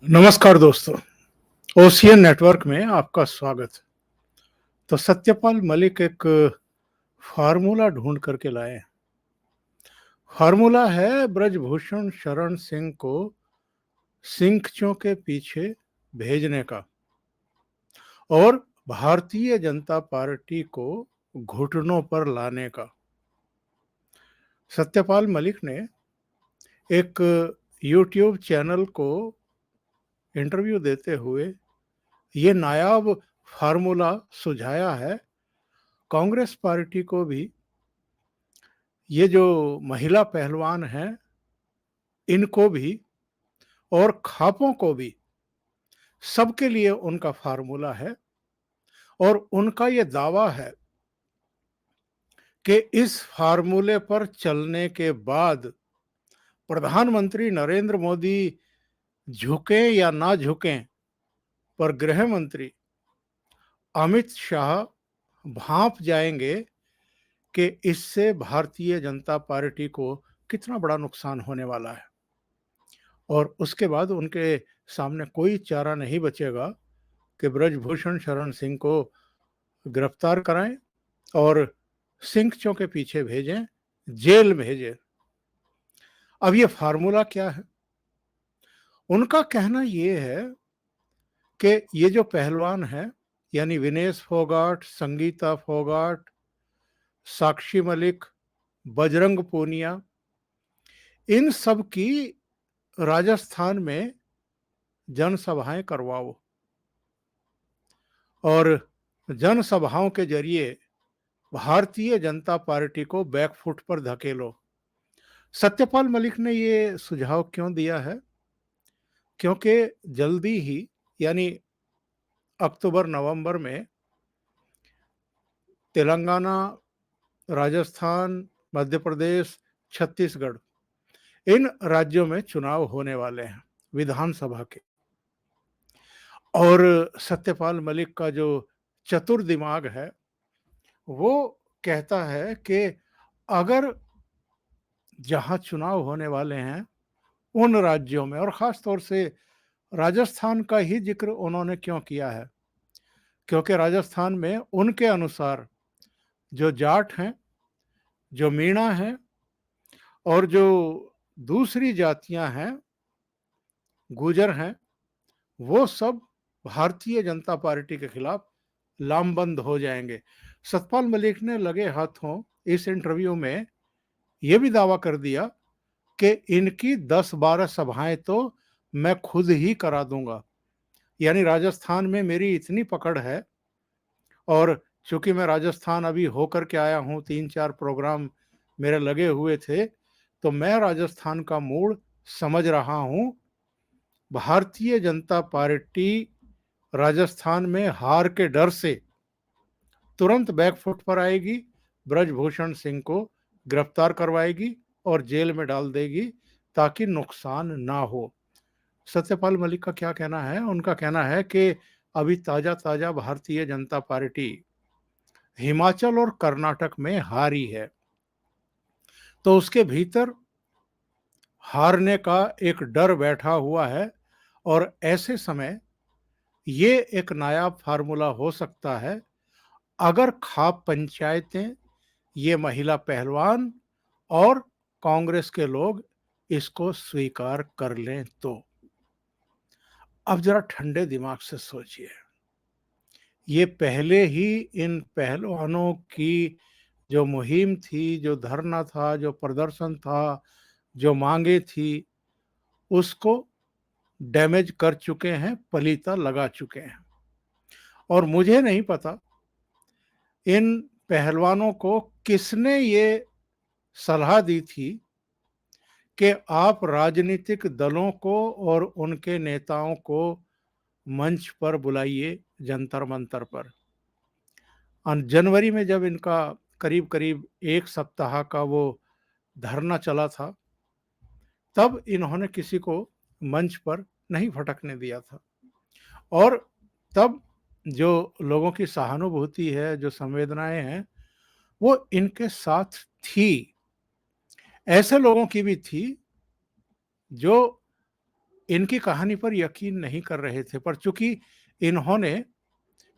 नमस्कार दोस्तों, ocean network में आपका स्वागत। तो सत्यपाल मलिक एक फार्मूला ढूंढ करके लाए हैं। फार्मूला है ब्रजभूषण शरण सिंह को सिंकचों के पीछे भेजने का और भारतीय जनता पार्टी को घुटनों पर लाने का। सत्यपाल मलिक ने एक यूट्यूब चैनल को इंटरव्यू देते हुए ये नायाब फार्मूला सुझाया है। कांग्रेस पार्टी को भी ये जो महिला पहलवान हैं इनको भी और खापों को भी, सबके लिए उनका फार्मूला है और उनका ये दावा है कि इस फार्मूले पर चलने के बाद प्रधानमंत्री नरेंद्र मोदी झुकें या ना झुकें, पर गृह मंत्री अमित शाह भांप जाएंगे कि इससे भारतीय जनता पार्टी को कितना बड़ा नुकसान होने वाला है। और उसके बाद उनके सामने कोई चारा नहीं बचेगा कि ब्रजभूषण शरण सिंह को गिरफ्तार कराएं और सिंकचों के पीछे भेजें, जेल भेजें। अब ये फार्मूला क्या है? उनका कहना ये है कि ये जो पहलवान है, यानी विनेश फोगाट, संगीता फोगाट, साक्षी मलिक, बजरंग पूनिया, इन सब की राजस्थान में जनसभाएं करवाओ और जनसभाओं के जरिए भारतीय जनता पार्टी को बैकफुट पर धकेलो। सत्यपाल मलिक ने ये सुझाव क्यों दिया है? क्योंकि जल्दी ही, यानी अक्टूबर नवंबर में तेलंगाना, राजस्थान, मध्य प्रदेश, छत्तीसगढ़, इन राज्यों में चुनाव होने वाले हैं विधानसभा के। और सत्यपाल मलिक का जो चतुर दिमाग है वो कहता है कि अगर जहां चुनाव होने वाले हैं उन राज्यों में, और खास तौर से राजस्थान का ही जिक्र उन्होंने क्यों किया है, क्योंकि राजस्थान में उनके अनुसार जो जाट हैं, जो मीणा हैं और जो दूसरी जातियां हैं, गुजर हैं, वो सब भारतीय जनता पार्टी के खिलाफ लामबंद हो जाएंगे। सतपाल मलिक ने लगे हाथों इस इंटरव्यू में यह भी दावा कर दिया कि इनकी 10-12 सभाएं तो मैं खुद ही करा दूंगा। यानी राजस्थान में मेरी इतनी पकड़ है, और चूंकि मैं राजस्थान अभी होकर के आया हूं, 3-4 प्रोग्राम मेरे लगे हुए थे, तो मैं राजस्थान का मूड समझ रहा हूं। भारतीय जनता पार्टी राजस्थान में हार के डर से तुरंत बैकफुट पर आएगी, ब्रजभूषण सिंह को गिरफ्तार करवाएगी और जेल में डाल देगी ताकि नुकसान ना हो। सत्यपाल मलिक का क्या कहना है? उनका कहना है कि अभी ताजा ताजा भारतीय जनता पार्टी हिमाचल और कर्नाटक में हारी है, तो उसके भीतर हारने का एक डर बैठा हुआ है और ऐसे समय ये एक नायाब फार्मूला हो सकता है अगर खाप पंचायतें, ये महिला पहलवान और कांग्रेस के लोग इसको स्वीकार कर लें तो। अब जरा ठंडे दिमाग से सोचिए, ये पहले ही इन पहलवानों की जो मुहिम थी, जो धरना था, जो प्रदर्शन था, जो मांगे थी, उसको डैमेज कर चुके हैं, पलीता लगा चुके हैं। और मुझे नहीं पता इन पहलवानों को किसने ये सलाह दी थी कि आप राजनीतिक दलों को और उनके नेताओं को मंच पर बुलाइए, जंतर मंतर पर। जनवरी में जब इनका करीब करीब 1 सप्ताह का वो धरना चला था, तब इन्होंने किसी को मंच पर नहीं फटकने दिया था। और तब जो लोगों की सहानुभूति है, जो संवेदनाएँ हैं, वो इनके साथ थी। ऐसे लोगों की भी थी जो इनकी कहानी पर यकीन नहीं कर रहे थे, पर चूँकि इन्होंने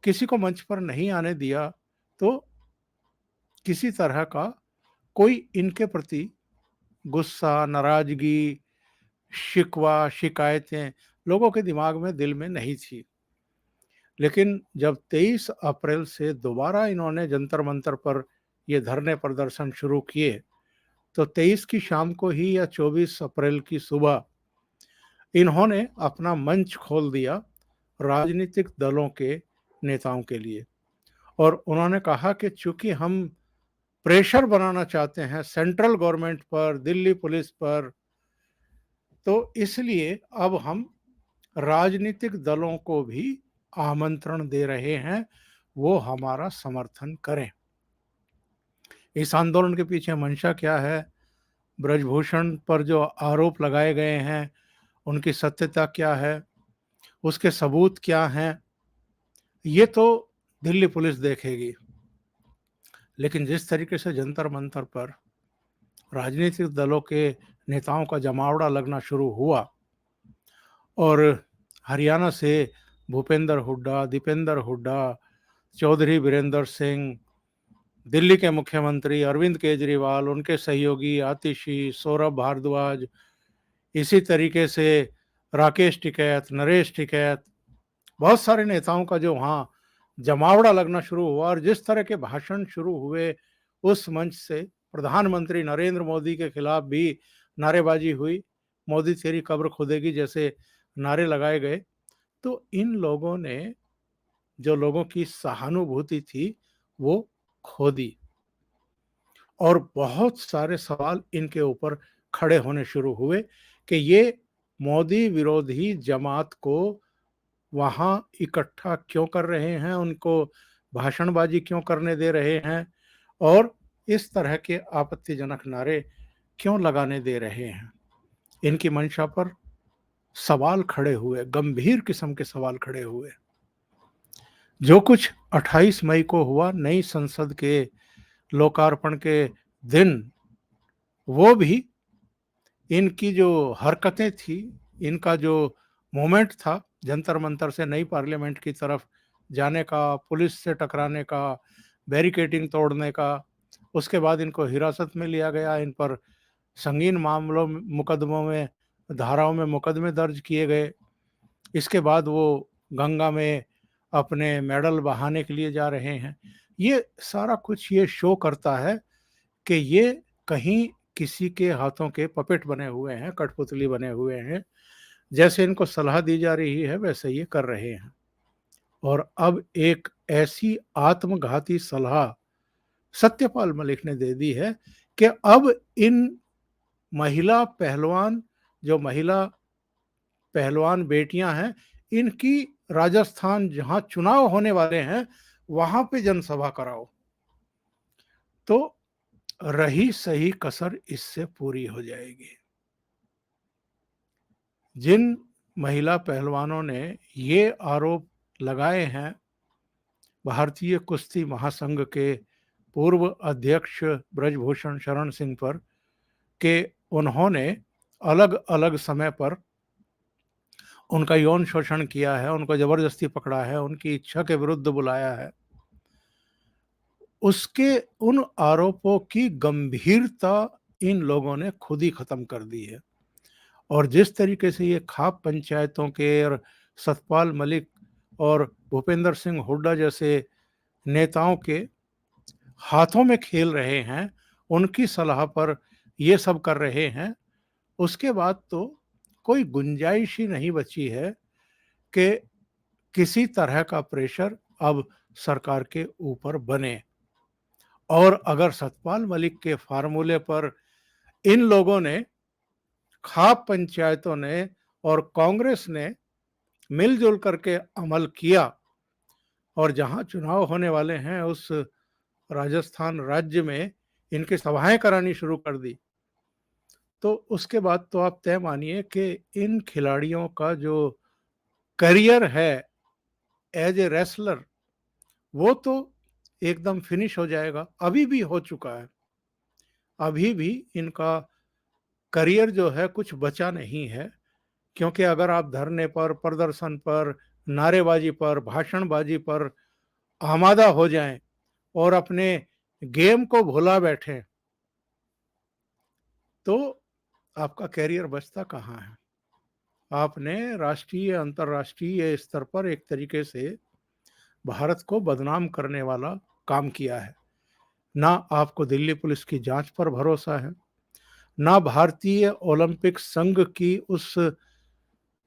किसी को मंच पर नहीं आने दिया, तो किसी तरह का कोई इनके प्रति गुस्सा, नाराज़गी, शिकवा, शिकायतें लोगों के दिमाग में, दिल में नहीं थी। लेकिन जब 23 अप्रैल से दोबारा इन्होंने जंतर-मंतर पर ये धरने प्रदर्शन शुरू किए, तो 23 की शाम को ही या 24 अप्रैल की सुबह इन्होंने अपना मंच खोल दिया राजनीतिक दलों के नेताओं के लिए, और उन्होंने कहा कि चूँकि हम प्रेशर बनाना चाहते हैं सेंट्रल गवर्नमेंट पर, दिल्ली पुलिस पर, तो इसलिए अब हम राजनीतिक दलों को भी आमंत्रण दे रहे हैं, वो हमारा समर्थन करें। इस आंदोलन के पीछे मंशा क्या है? ब्रजभूषण पर जो आरोप लगाए गए हैं, उनकी सत्यता क्या है? उसके सबूत क्या हैं? ये तो दिल्ली पुलिस देखेगी। लेकिन जिस तरीके से जंतर-मंतर पर राजनीतिक दलों के नेताओं का जमावड़ा लगना शुरू हुआ और हरियाणा से भूपेंद्र हुड्डा, दीपेंद्र हुड्डा, चौधरी बीरेंद्र सिंह, दिल्ली के मुख्यमंत्री अरविंद केजरीवाल, उनके सहयोगी आतिशी, सौरभ भारद्वाज, इसी तरीके से राकेश टिकैत, नरेश टिकैत, बहुत सारे नेताओं का जो वहाँ जमावड़ा लगना शुरू हुआ, और जिस तरह के भाषण शुरू हुए उस मंच से प्रधानमंत्री नरेंद्र मोदी के खिलाफ भी नारेबाजी हुई, मोदी तेरी कब्र खुदेगी जैसे नारे लगाए गए। तो इन लोगों ने जो लोगों की सहानुभूति थी वो खो दी, और बहुत सारे सवाल इनके ऊपर खड़े होने शुरू हुए कि ये मोदी विरोधी जमात को वहाँ इकट्ठा क्यों कर रहे हैं, उनको भाषणबाजी क्यों करने दे रहे हैं, और इस तरह के आपत्तिजनक नारे क्यों लगाने दे रहे हैं। इनकी मंशा पर सवाल खड़े हुए, गंभीर किस्म के सवाल खड़े हुए। जो कुछ 28 मई को हुआ नई संसद के लोकार्पण के दिन, वो भी इनकी जो हरकतें थी, इनका जो मूवमेंट था जंतर-मंतर से नई पार्लियामेंट की तरफ जाने का, पुलिस से टकराने का, बैरिकेडिंग तोड़ने का, उसके बाद इनको हिरासत में लिया गया, इन पर संगीन मामलों में, मुकदमों में, धाराओं में मुकदमे दर्ज किए गए। इसके बाद वो गंगा में अपने मेडल बहाने के लिए जा रहे हैं। ये सारा कुछ ये शो करता है कि ये कहीं किसी के हाथों के पपेट बने हुए हैं, कठपुतली बने हुए हैं। जैसे इनको सलाह दी जा रही है वैसे ये कर रहे हैं। और अब एक ऐसी आत्मघाती सलाह सत्यपाल मलिक ने दे दी है कि अब इन महिला पहलवान, जो महिला पहलवान बेटियां हैं, इनकी राजस्थान जहां चुनाव होने वाले हैं वहां पे जनसभा कराओ। तो रही सही कसर इससे पूरी हो जाएगी। जिन महिला पहलवानों ने ये आरोप लगाए हैं भारतीय कुश्ती महासंघ के पूर्व अध्यक्ष ब्रजभूषण शरण सिंह पर, कि उन्होंने अलग-अलग समय पर उनका यौन शोषण किया है, उनको जबरदस्ती पकड़ा है, उनकी इच्छा के विरुद्ध बुलाया है, उसके उन आरोपों की गंभीरता इन लोगों ने खुद ही खत्म कर दी है। और जिस तरीके से ये खाप पंचायतों के और सतपाल मलिक और भूपेंद्र सिंह हुड्डा जैसे नेताओं के हाथों में खेल रहे हैं, उनकी सलाह पर ये सब कर रहे हैं, उसके बाद तो कोई गुंजाइश ही नहीं बची है कि किसी तरह का प्रेशर अब सरकार के ऊपर बने। और अगर सतपाल मलिक के फार्मूले पर इन लोगों ने, खाप पंचायतों ने और कांग्रेस ने मिलजुल करके अमल किया और जहां चुनाव होने वाले हैं उस राजस्थान राज्य में इनकी सभाएं करानी शुरू कर दी, तो उसके बाद तो आप तय मानिए कि इन खिलाड़ियों का जो करियर है एज ए रेसलर वो तो एकदम फिनिश हो जाएगा, अभी भी हो चुका है। अभी भी इनका करियर जो है कुछ बचा नहीं है, क्योंकि अगर आप धरने पर, प्रदर्शन पर, नारेबाजी पर, भाषणबाजी पर आमादा हो जाएं और अपने गेम को भुला बैठें, तो आपका करियर बचता कहाँ है। आपने राष्ट्रीय अंतर्राष्ट्रीय स्तर पर एक तरीके से भारत को बदनाम करने वाला काम किया है। ना आपको दिल्ली पुलिस की जांच पर भरोसा है, ना भारतीय ओलंपिक संघ की उस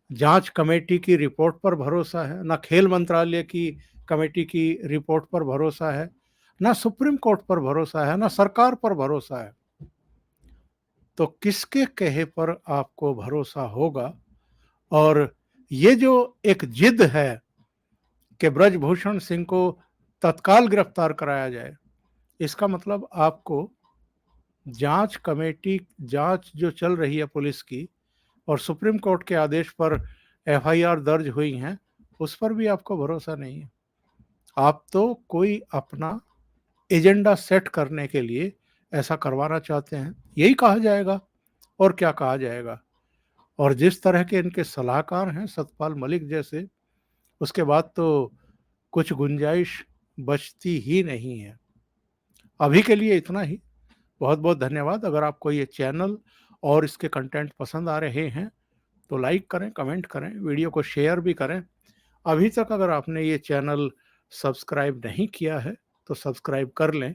जांच कमेटी की रिपोर्ट पर भरोसा है, ना खेल मंत्रालय की कमेटी की रिपोर्ट पर भरोसा है, ना सुप्रीम कोर्ट पर भरोसा है, ना सरकार पर भरोसा है। तो किसके कहे पर आपको भरोसा होगा। और ये जो एक जिद है कि ब्रजभूषण सिंह को तत्काल गिरफ्तार कराया जाए, इसका मतलब आपको जांच कमेटी, जांच जो चल रही है पुलिस की और सुप्रीम कोर्ट के आदेश पर एफआईआर दर्ज हुई हैं, उस पर भी आपको भरोसा नहीं है। आप तो कोई अपना एजेंडा सेट करने के लिए ऐसा करवाना चाहते हैं, यही कहा जाएगा और क्या कहा जाएगा। और जिस तरह के इनके सलाहकार हैं सतपाल मलिक जैसे, उसके बाद तो कुछ गुंजाइश बचती ही नहीं है। अभी के लिए इतना ही। बहुत बहुत धन्यवाद। अगर आपको ये चैनल और इसके कंटेंट पसंद आ रहे हैं तो लाइक करें, कमेंट करें, वीडियो को शेयर भी करें। अभी तक अगर आपने ये चैनल सब्सक्राइब नहीं किया है तो सब्सक्राइब कर लें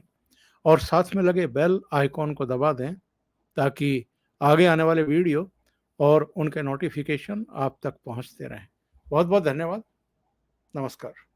और साथ में लगे बेल आइकॉन को दबा दें, ताकि आगे आने वाले वीडियो और उनके नोटिफिकेशन आप तक पहुंचते रहें। बहुत बहुत धन्यवाद। नमस्कार।